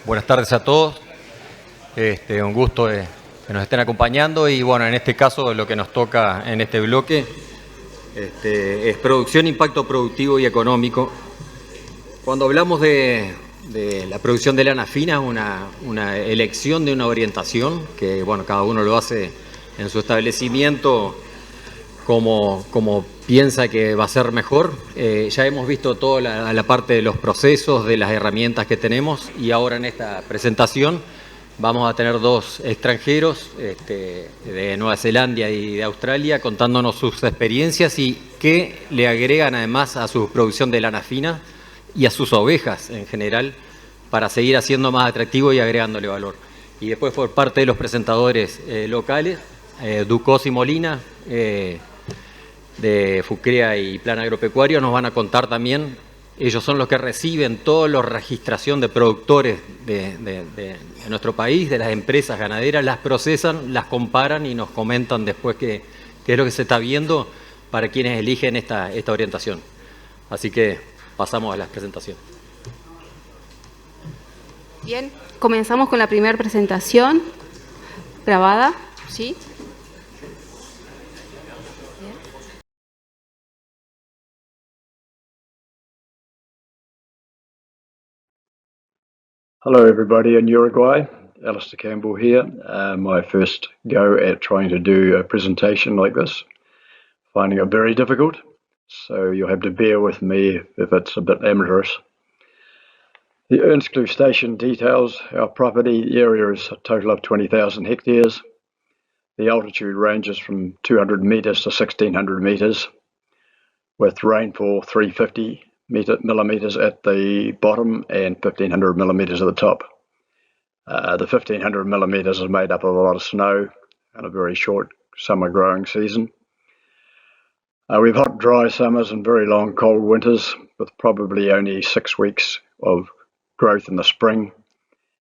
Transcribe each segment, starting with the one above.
Buenas tardes a todos. Un gusto que nos estén acompañando y bueno, en este caso lo que nos toca en este bloque es producción, impacto productivo y económico. Cuando hablamos de la producción de Lanas Finas, una elección de una orientación que bueno, cada uno lo hace en su establecimiento como piensa que va a ser mejor. Ya hemos visto toda la parte de los procesos, de las herramientas que tenemos y ahora en esta presentación vamos a tener dos extranjeros de Nueva Zelanda y de Australia contándonos sus experiencias y qué le agregan además a su producción de lana fina y a sus ovejas en general para seguir haciendo más atractivo y agregándole valor. Y después por parte de los presentadores locales, Ducos y Molina, de Fucrea y Plan Agropecuario, nos van a contar también. Ellos son los que reciben toda la registración de productores de nuestro país, de las empresas ganaderas, las procesan, las comparan y nos comentan después qué es lo que se está viendo para quienes eligen esta orientación. Así que pasamos a las presentaciones. Bien, comenzamos con la primera presentación grabada, ¿sí? Hello everybody in Uruguay, Alistair Campbell here. My first go at trying to do a presentation like this. Finding it very difficult, so you'll have to bear with me if it's a bit amateurish. The Earnscleugh station details our property. The area is a total of 20,000 hectares. The altitude ranges from 200 metres to 1600 metres, with rainfall 350 millimetres at the bottom and 1500 millimetres at the top. The 1500 millimetres is made up of a lot of snow and a very short summer growing season. We've hot, dry summers and very long, cold winters, with probably only 6 weeks of growth in the spring,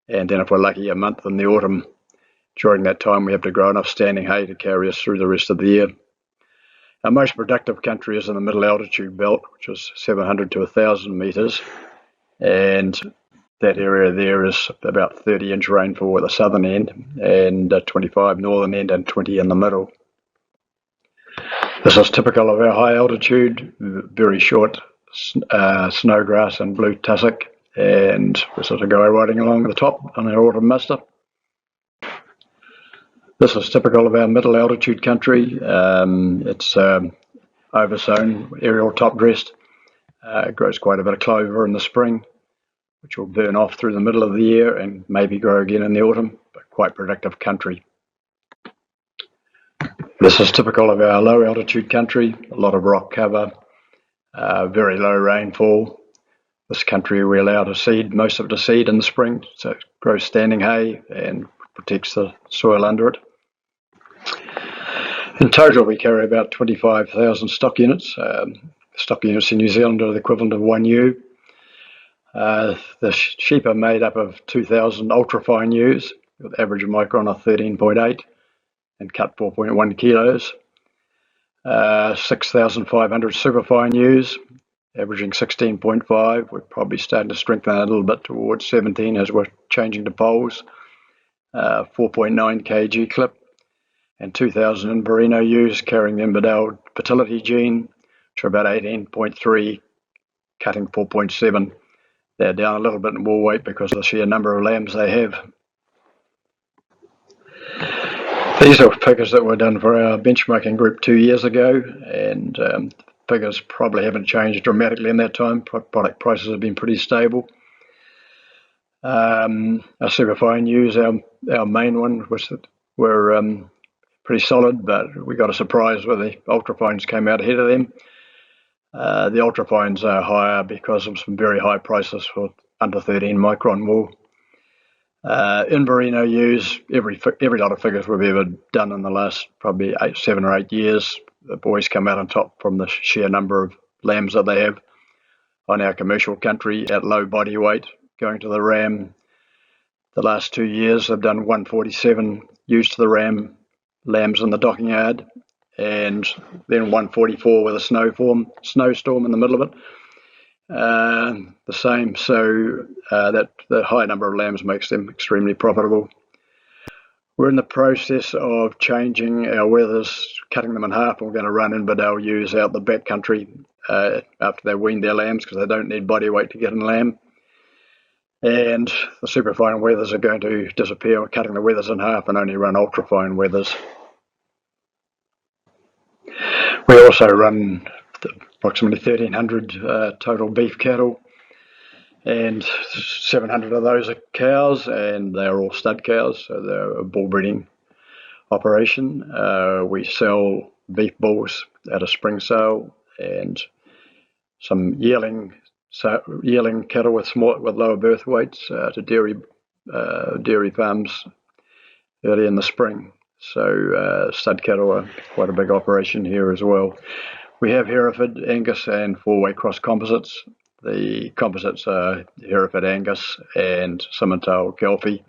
and then if we're lucky, a month in the autumn. During that time, we have to grow enough standing hay to carry us through the rest of the year. Our most productive country is in the middle altitude belt, which is 700 to 1,000 metres, and that area there is about 30-inch rainfall at the southern end, and 25 northern end, and 20 in the middle. This is typical of our high altitude, very short snowgrass and blue tussock, and we sort of go riding along the top on our autumn muster. This is typical of our middle altitude country. It's oversown, aerial top dressed. It grows quite a bit of clover in the spring, which will burn off through the middle of the year and maybe grow again in the autumn, but quite productive country. This is typical of our low altitude country, a lot of rock cover, very low rainfall. This country we allow to seed, most of it to seed in the spring, so it grows standing hay and protects the soil under it. In total, we carry about 25,000 stock units. Stock units in New Zealand are the equivalent of 1 ewe. The sheep are made up of 2,000 ultrafine ewes with average micron of 13.8 and cut 4.1 kilos. 6,500 superfine ewes, averaging 16.5. We're probably starting to strengthen that a little bit towards 17 as we're changing to poles. 4.9 kg clip, and 2,000 Inverino ewes carrying the endowed fertility gene, which are about 18.3, cutting 4.7. They're down a little bit in wool weight because of the sheer number of lambs they have. These are figures that were done for our benchmarking group 2 years ago, and figures probably haven't changed dramatically in that time. Product prices have been pretty stable. Our superfine ewes, our main one, were pretty solid, but we got a surprise where the ultrafines came out ahead of them. The ultrafines are higher because of some very high prices for under 13 micron wool. Inverino ewes, every lot of figures we've ever done in the last probably 7 or 8 years, the boys come out on top from the sheer number of lambs that they have on our commercial country at low body weight. Going to the ram, the last 2 years they've done 147 ewes to the ram lambs in the docking yard, and then 144 with a snowstorm in the middle of it, the same. So that the high number of lambs makes them extremely profitable. We're in the process of changing our wethers, cutting them in half, and we're going to run Inverdale ewes out the back country after they wean their lambs, because they don't need body weight to get in lamb. And the superfine wethers are going to disappear. We're cutting the wethers in half and only run ultrafine wethers. We also run approximately 1,300 total beef cattle, and 700 of those are cows, and they're all stud cows, so they're a bull breeding operation. We sell beef bulls at a spring sale, and some yearling cattle with lower birth weights to dairy farms early in the spring. So stud cattle are quite a big operation here as well. We have Hereford, Angus, and four-way cross composites. The composites are Hereford, Angus, and Simmental, Gelfie.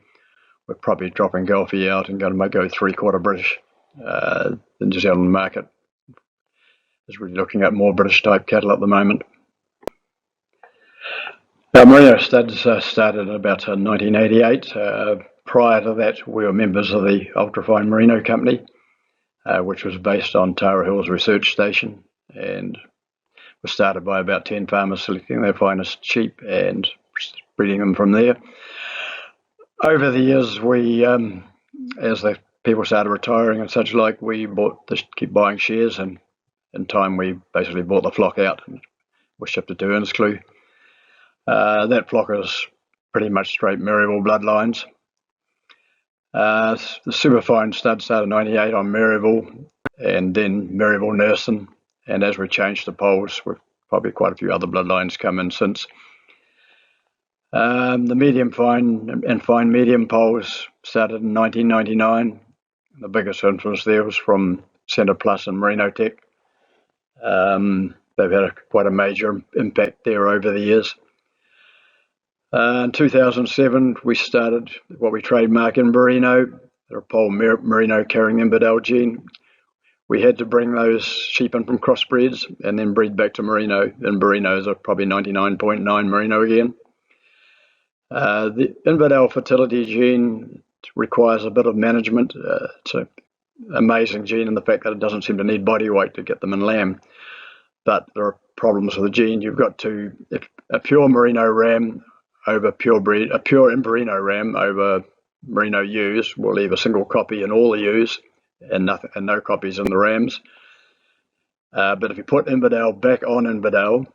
We're probably dropping Gelfie out and going to go three-quarter British. The New Zealand market is really looking at more British-type cattle at the moment. Our merino studs started in about 1988. Prior to that, we were members of the Ultrafine Merino Company, which was based on Tara Hills Research Station, and was started by about 10 farmers selecting their finest sheep and breeding them from there. Over the years, we, as the people started retiring and such like, we keep buying shares, and in time we basically bought the flock out and we shipped it to Earnscleugh. That flock is pretty much straight Maryville bloodlines. The superfine stud started in 98 on Maryville, and then Maryville Nursing, and as we changed the poles, we've probably quite a few other bloodlines come in since. The medium fine and fine medium poles started in 1999. The biggest influence there was from Centre Plus and Merino Tech. They've had quite a major impact there over the years. In 2007, we started what we trademark in Merino, a pole Merino carrying Inverdale gene. We had to bring those sheep in from crossbreeds and then breed back to Merino, and Merinos are probably 99.9 Merino again. The Inverdale fertility gene requires a bit of management. It's an amazing gene in the fact that it doesn't seem to need body weight to get them in lamb. But there are problems with the gene. You've got to, if a pure Merino ram over a pure Merino ram over Merino ewes will leave a single copy in all the ewes and no copies in the rams. But if you put Inverdale back on Inverdale,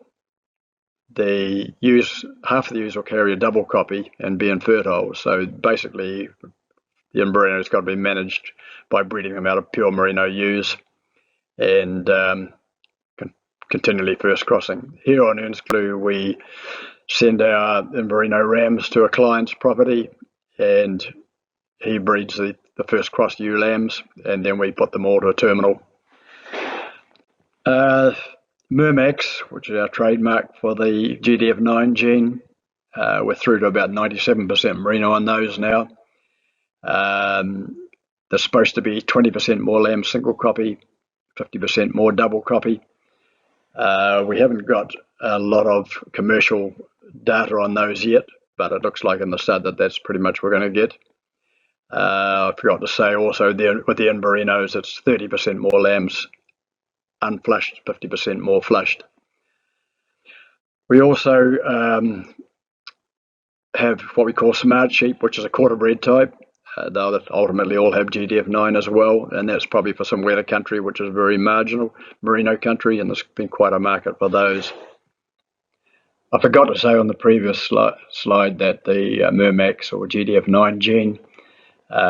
the ewes, half of the ewes will carry a double copy and be infertile. So basically, the Merino has got to be managed by breeding them out of pure Merino ewes and continually first crossing. Here on Earnscleugh, we send our Merino rams to a client's property, and he breeds the first crossed ewe lambs, and then we put them all to a terminal. Mermax, which is our trademark for the GDF9 gene, we're through to about 97% Merino on those now. There's supposed to be 20% more lamb single copy, 50% more double copy. We haven't got a lot of commercial data on those yet, but it looks like in the stud that's pretty much what we're going to get. I forgot to say also with the Merinos, it's 30% more lambs unflushed, 50% more flushed. We also have what we call smart sheep, which is a quarter bred type. They'll ultimately all have GDF9 as well, and that's probably for some wetter country, which is very marginal, Merino country, and there's been quite a market for those. I forgot to say on the previous slide that the Mermax or GDF9 gene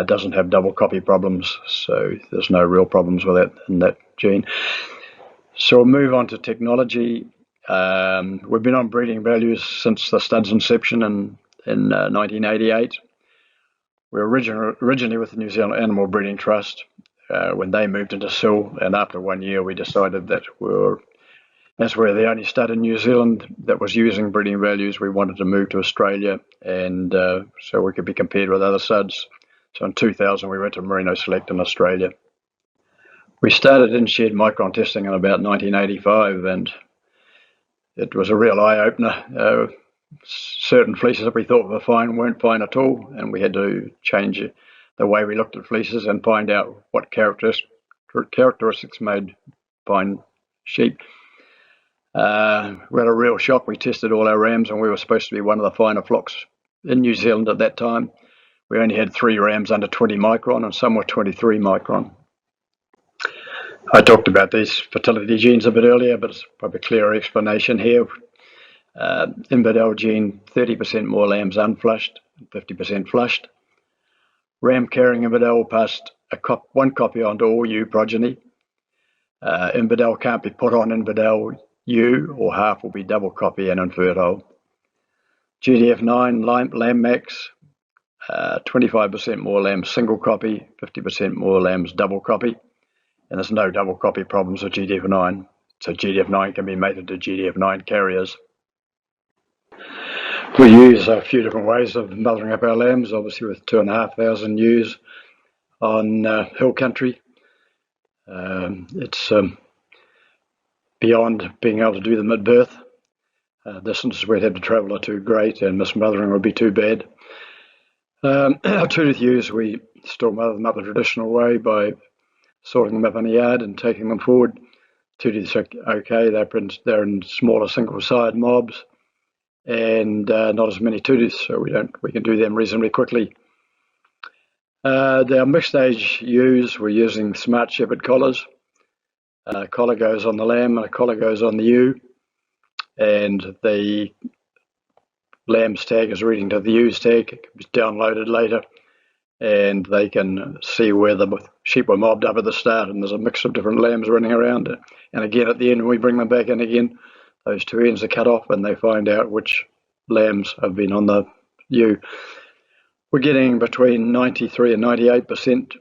doesn't have double copy problems, so there's no real problems with that in that gene. So we'll move on to technology. We've been on breeding values since the stud's inception in 1988. We were originally with the New Zealand Animal Breeding Trust when they moved into SIL, and after 1 year we decided that as we're the only stud in New Zealand that was using breeding values, we wanted to move to Australia, and so we could be compared with other studs. So in 2000 we went to Merino Select in Australia. We started in shed micron testing in about 1985, and it was a real eye-opener. Certain fleeces that we thought were fine weren't fine at all, and we had to change the way we looked at fleeces and find out what characteristics made fine sheep. We had a real shock. We tested all our rams, and we were supposed to be one of the finer flocks in New Zealand at that time. We only had 3 rams under 20 micron, and some were 23 micron. I talked about these fertility genes a bit earlier, but it's probably a clearer explanation here. Infidel gene, 30% more lambs unflushed, 50% flushed. Ram carrying infidel passed one copy onto all ewe progeny. Infidel can't be put on infidel ewe, or half will be double copy and infertile. GDF9 lamb max, 25% more lambs single copy, 50% more lambs double copy, and there's no double copy problems with GDF9, so GDF9 can be mated to GDF9 carriers. We use a few different ways of mothering up our lambs, obviously with 2,500 ewes on hill country. It's beyond being able to do them at birth. Distances we'd have to travel are too great, and mismothering would be too bad. Our 2-tooth ewes, we still mother them up the traditional way by sorting them up in the yard and taking them forward. 2-tooths are okay, they're in smaller single-side mobs, and not as many 2-tooths, so we can do them reasonably quickly. Our mixed age ewes, we're using Smart Shepherd collars. A collar goes on the lamb and a collar goes on the ewe, and the lamb's tag is reading to the ewe's tag. It can be downloaded later, and they can see where the sheep were mobbed up at the start, and there's a mix of different lambs running around. And again, at the end, when we bring them back in again, those 2 ends are cut off, and they find out which lambs have been on the ewe. We're getting between 93 and 98%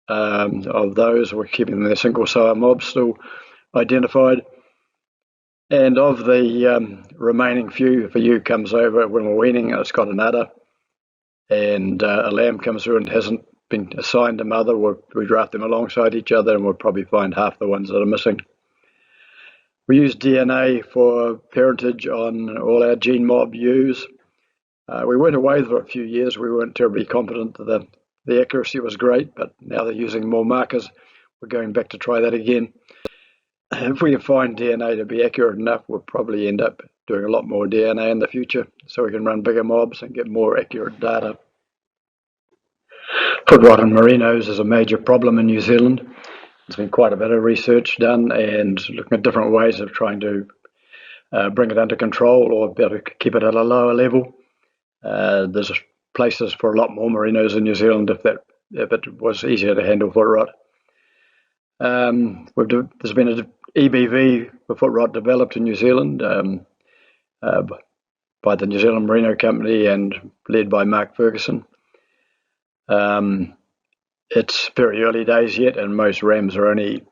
of those. We're keeping their single sire mobs still identified. And of the remaining few, if a ewe comes over when we're weaning and it's got an udder, and a lamb comes through and hasn't been assigned a mother, we draft them alongside each other, and we'll probably find half the ones that are missing. We use DNA for parentage on all our gene mob ewes. We went away for a few years. We weren't terribly confident that the accuracy was great, but now they're using more markers. We're going back to try that again. If we can find DNA to be accurate enough, we'll probably end up doing a lot more DNA in the future, so we can run bigger mobs and get more accurate data. Foot rot in merinos is a major problem in New Zealand. There's been quite a bit of research done and looking at different ways of trying to bring it under control or be able to keep it at a lower level. There's places for a lot more merinos in New Zealand if it was easier to handle foot rot. There's been an EBV for foot rot developed in New Zealand by the New Zealand Merino Company and led by Mark Ferguson. It's very early days yet, and most rams are only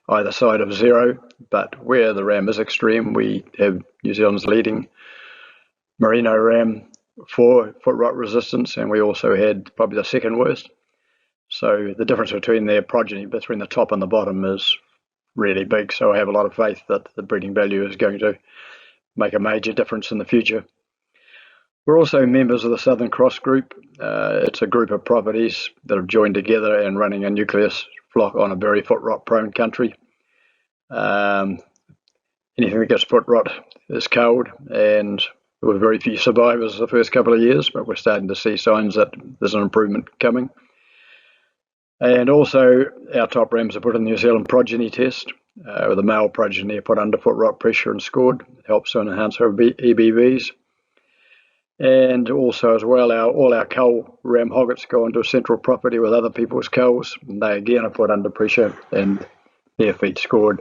either side of 0, but where the ram is extreme, we have New Zealand's leading merino ram for foot rot resistance, and we also had probably the second worst. So the difference between their progeny, between the top and the bottom, is really big. So I have a lot of faith that the breeding value is going to make a major difference in the future. We're also members of the Southern Cross Group. It's a group of properties that have joined together and running a nucleus flock on a very foot rot prone country. Anything that gets foot rot is culled, and there were very few survivors the first couple of years, but we're starting to see signs that there's an improvement coming. And also, our top rams are put in the New Zealand progeny test, with the male progeny are put under foot rot pressure and scored. It helps to enhance our EBVs. And also as well, all our cull ram hoggets go onto a central property with other people's culls, and they again are put under pressure and their feet scored.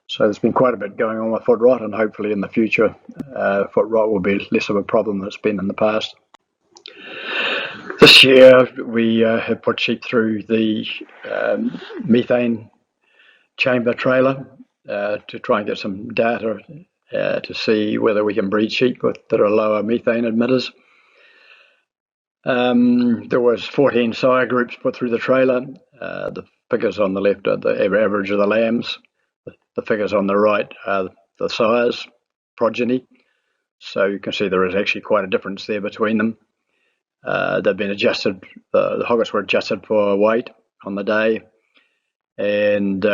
So there's been quite a bit going on with foot rot, and hopefully in the future foot rot will be less of a problem than it's been in the past. This year we have put sheep through the methane chamber trailer to try and get some data to see whether we can breed sheep that are lower methane emitters. There was 14 sire groups put through the trailer. The figures on the left are the average of the lambs. The figures on the right are the sires, progeny. So you can see there is actually quite a difference there between them. They've been adjusted, the hoggets were adjusted for weight on the day, and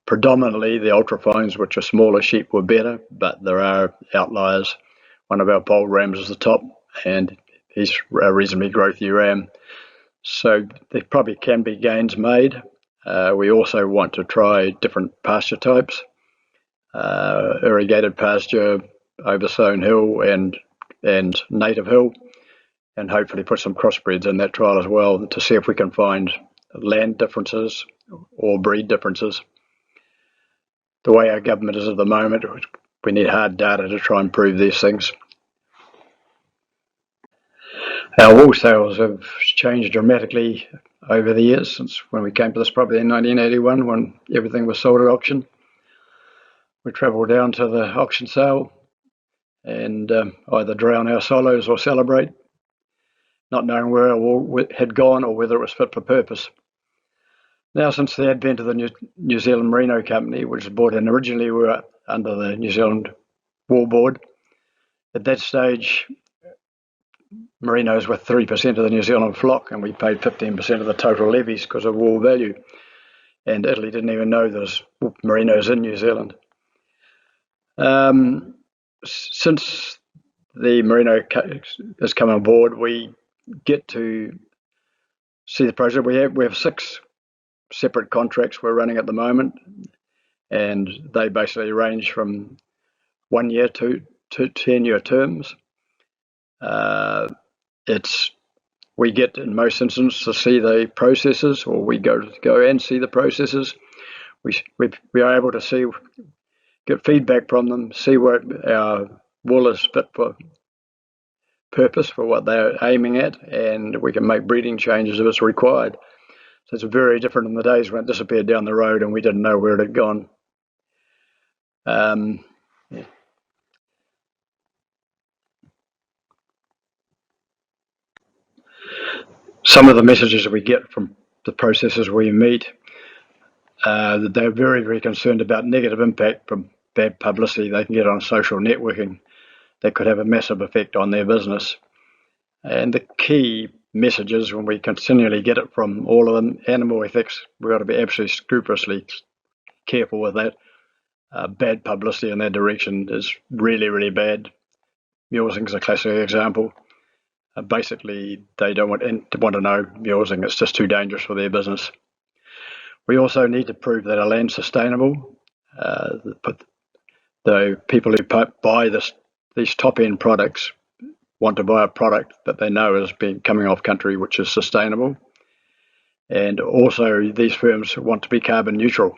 predominantly the ultrafines, which are smaller sheep, were better, but there are outliers. One of our pole rams is the top, and he's a reasonably growthy ram. So there probably can be gains made. We also want to try different pasture types, irrigated pasture, oversown hill, and native hill, and hopefully put some crossbreds in that trial as well to see if we can find land differences or breed differences. The way our government is at the moment, we need hard data to try and prove these things. Our wool sales have changed dramatically over the years since when we came to this property in 1981, when everything was sold at auction. We travel down to the auction sale and either drown our sorrows or celebrate, not knowing where our wool had gone or whether it was fit for purpose. Now, since the advent of the New Zealand Merino Company, which was brought in originally, we were under the New Zealand Wool Board. At that stage, merinos were 3% of the New Zealand flock, and we paid 15% of the total levies because of wool value. And Italy didn't even know there was merinos in New Zealand. Since the merino has come on board, we get to see the process. We have 6 separate contracts we're running at the moment, and they basically range from 1 year to 10-year terms. We get in most instances to see the processes, or we go and see the processes. We are able to get feedback from them, see what our wool is fit for purpose for what they're aiming at, and we can make breeding changes if it's required. So it's very different in the days when it disappeared down the road and we didn't know where it had gone. Yeah. Some of the messages that we get from the processors we meet, that they're very, very concerned about negative impact from bad publicity they can get on social networking that could have a massive effect on their business. And the key messages, when we continually get it from all of them, animal ethics, we've got to be absolutely scrupulously careful with that. Bad publicity in that direction is really, really bad. Mulesing is a classic example. Basically, they don't want to know mulesing. It's just too dangerous for their business. We also need to prove that our land's sustainable. The people who buy these top-end products want to buy a product that they know is coming off country, which is sustainable. And also, these firms want to be carbon neutral.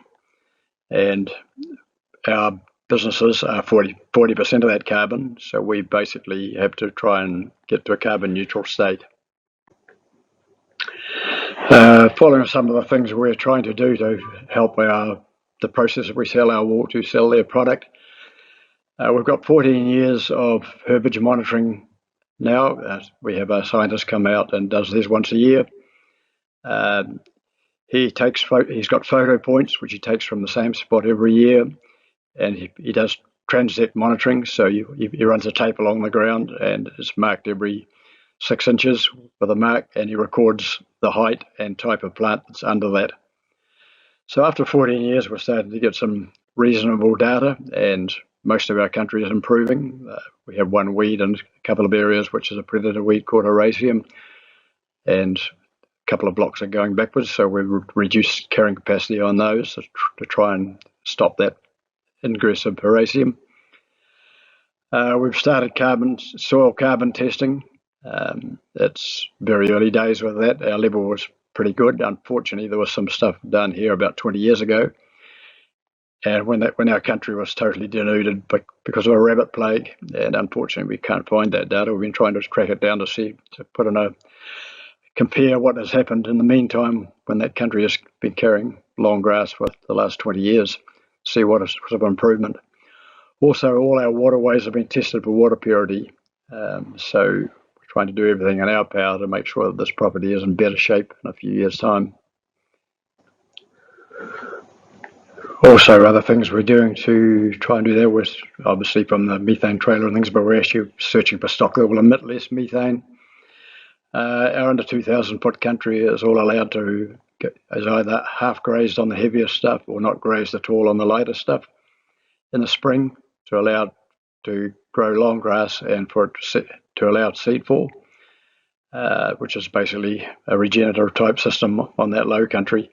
And our businesses are 40% of that carbon, so we basically have to try and get to a carbon neutral state. Following some of the things we're trying to do to help the processors we sell our wool to sell their product. We've got 14 years of herbage monitoring now. We have a scientist come out and does this once a year. He's got photo points which he takes from the same spot every year, and he does transect monitoring. So he runs a tape along the ground and it's marked every 6 inches with a mark, and he records the height and type of plant that's under that. So after 14 years, we're starting to get some reasonable data, and most of our country is improving. We have one weed in a couple of areas, which is a predator weed called Eraseum, and a couple of blocks are going backwards, so we've reduced carrying capacity on those to try and stop that ingress of Eraseum. We've started soil carbon testing. It's very early days with that. Our level was pretty good. Unfortunately, there was some stuff done here about 20 years ago, and when our country was totally denuded because of a rabbit plague, and unfortunately we can't find that data. We've been trying to track it down to compare what has happened in the meantime when that country has been carrying long grass for the last 20 years, see what is sort of improvement. Also, all our waterways have been tested for water purity, so we're trying to do everything in our power to make sure that this property is in better shape in a few years' time. Also, other things we're doing to try and do that was obviously from the methane trailer and things, but we're actually searching for stock that will emit less methane. Our under 2,000 foot country is all allowed to is either half grazed on the heavier stuff or not grazed at all on the lighter stuff in the spring to allow it to grow long grass and for it to allow seed fall, which is basically a regenerative type system on that low country.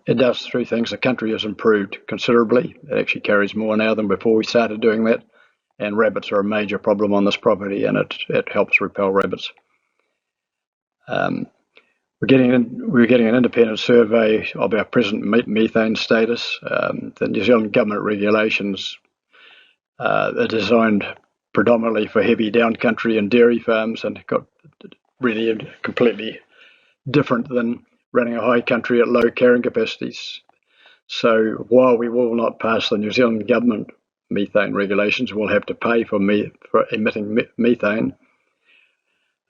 It does three things. The country has improved considerably. It actually carries more now than before we started doing that. And rabbits are a major problem on this property, and it helps repel rabbits. We're getting an independent survey of our present methane status. The New Zealand government regulations are designed predominantly for heavy down country and dairy farms, and got really completely different than running a high country at low carrying capacities. So while we will not pass the New Zealand government methane regulations, we'll have to pay for emitting methane.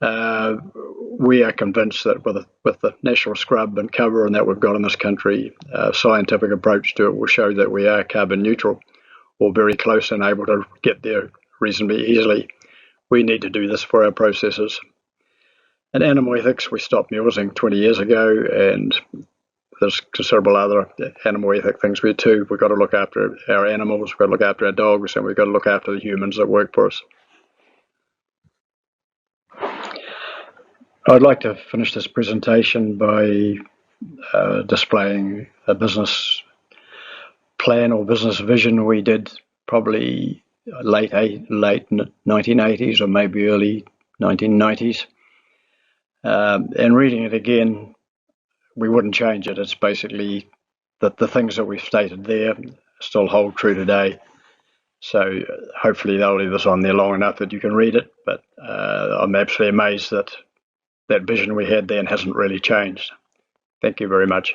We are convinced that with the national scrub and cover and that we've got in this country, a scientific approach to it will show that we are carbon neutral or very close and able to get there reasonably easily. We need to do this for our processes. And animal ethics, we stopped mulesing 20 years ago, and there's considerable other animal ethic things we do. We've got to look after our animals, we've got to look after our dogs, and we've got to look after the humans that work for us. I'd like to finish this presentation by displaying a business plan or business vision we did probably late 1980s or maybe early 1990s. And reading it again, we wouldn't change it. It's basically that the things that we've stated there still hold true today. So hopefully they'll leave this on there long enough that you can read it. But I'm absolutely amazed that that vision we had then hasn't really changed. Thank you very much.